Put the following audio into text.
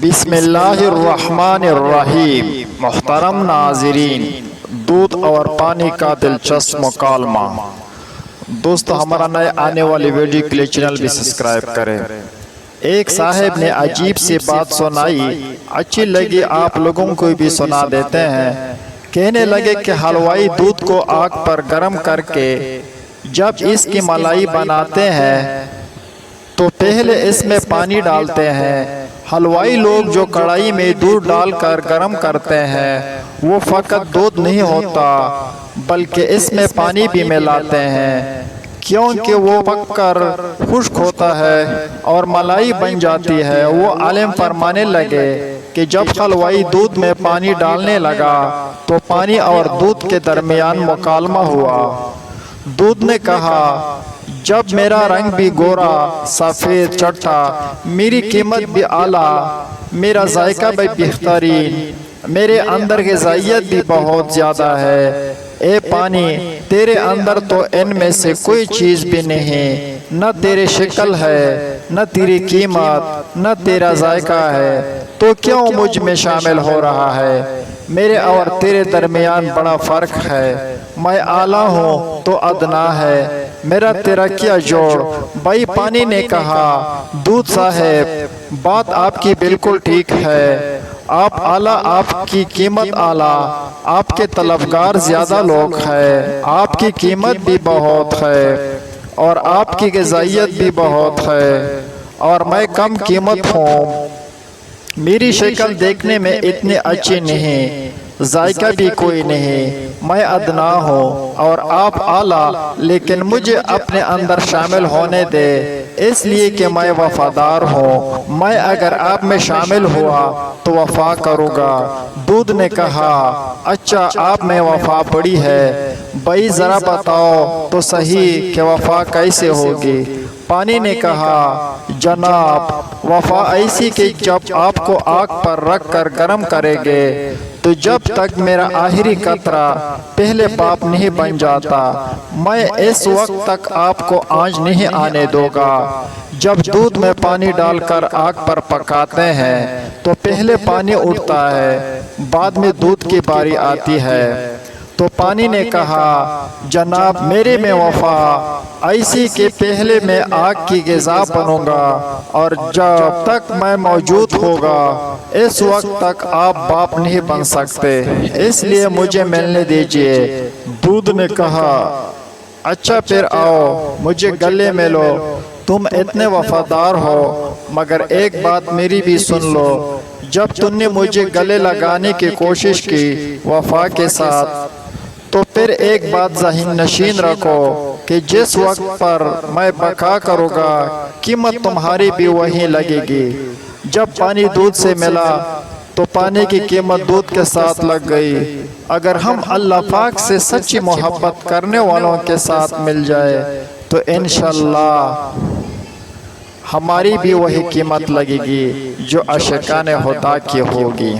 بسم اللہ الرحمن الرحیم۔ محترم ناظرین، دودھ اور پانی کا دلچسپ مکالمہ۔ دوستو، ہمارا نئے آنے والی ویڈیو کے لیے چینل بھی سبسکرائب کریں۔ ایک صاحب نے عجیب سی بات سنائی، اچھی لگی آپ لوگوں کو بھی سنا دیتے ہیں۔ کہنے لگے کہ حلوائی دودھ کو آگ پر گرم کر کے جب اس کی ملائی بناتے ہیں تو پہلے اس میں پانی ڈالتے ہیں۔ حلوائی لوگ جو کڑھائی میں دودھ ڈال کر گرم کرتے ہیں وہ فقط دودھ نہیں ہوتا بلکہ اس میں پانی بھی ملاتے ہیں، کیونکہ وہ پک کر خشک ہوتا ہے اور ملائی بن جاتی ہے۔ وہ عالم فرمانے لگے کہ جب حلوائی دودھ میں پانی ڈالنے لگا تو پانی اور دودھ کے درمیان مکالمہ ہوا۔ دودھ نے کہا، جب میرا رنگ بھی گورا سفید چٹا، میری قیمت بھی اعلیٰ، میرا ذائقہ بھی بہترین، میرے اندر غذائیت بھی بہت زیادہ ہے۔ اے پانی، تیرے اندر تو ان میں سے کوئی چیز بھی نہیں، نہ تیری شکل ہے، نہ تیری قیمت، نہ تیرا ذائقہ ہے، تو کیوں مجھ میں شامل ہو رہا ہے؟ میرے اور تیرے درمیان بڑا فرق ہے، میں اعلیٰ ہوں تو ادنا ہے، میرا تیرا کیا جوڑ؟ بھائی پانی نے کہا، دودھ صاحب، بات آپ کی بالکل ٹھیک ہے، آپ اعلیٰ، آپ کی قیمت اعلیٰ، آپ کے طلبگار زیادہ لوگ ہیں، آپ کی قیمت بھی بہت ہے اور آپ کی غذائیت بھی بہت ہے، اور میں کم قیمت ہوں، میری شکل دیکھنے میں اتنی اچھی نہیں، ذائقہ بھی کوئی نہیں، میں ادنا ہوں اور آپ اعلیٰ، لیکن مجھے اپنے اندر شامل ہونے دے، اس لیے کہ میں وفادار ہوں، میں اگر آپ میں شامل ہوا تو وفا کروں گا۔ دودھ نے کہا، اچھا، آپ میں وفا پڑی ہے، بھائی ذرا بتاؤ تو صحیح کہ وفا کیسے ہوگی؟ پانی نے کہا، جناب، وفا ایسی کہ جب آپ کو آگ پر رکھ کر گرم کریں گے تو جب تک میرا آخری قطرہ پہلے باپ نہیں بن جاتا، میں اس وقت تک آپ کو آنچ نہیں آنے دوں گا۔ جب دودھ میں پانی ڈال کر آگ پر پکاتے ہیں تو پہلے پانی اٹھتا ہے، بعد میں دودھ کی باری آتی ہے۔ تو پانی نے کہا، جناب، میرے میں وفا ایسی کہ پہلے میں آگ کی غذا بنوں گا اور جب تک میں موجود ہوگا اس وقت تک آپ باپ نہیں بن سکتے، اس لیے مجھے ملنے دیجئے۔ دودھ نے کہا، اچھا پھر آؤ، مجھے گلے میں لو، تم اتنے وفادار ہو، مگر ایک بات میری بھی سن لو، جب تم نے مجھے گلے لگانے کی کوشش کی وفا کے ساتھ، تو پھر ایک بات ذہن نشین رکھو کہ جس وقت پر میں بقا کروں گا قیمت تمہاری بھی وہیں لگے گی۔ جب پانی دودھ سے ملا تو پانی کی قیمت دودھ کے ساتھ لگ گئی۔ اگر ہم اللہ پاک سے سچی محبت کرنے والوں کے ساتھ مل جائے تو انشاءاللہ ہماری بھی وہی قیمت لگے گی جو عاشقان خدا کی ہوگی۔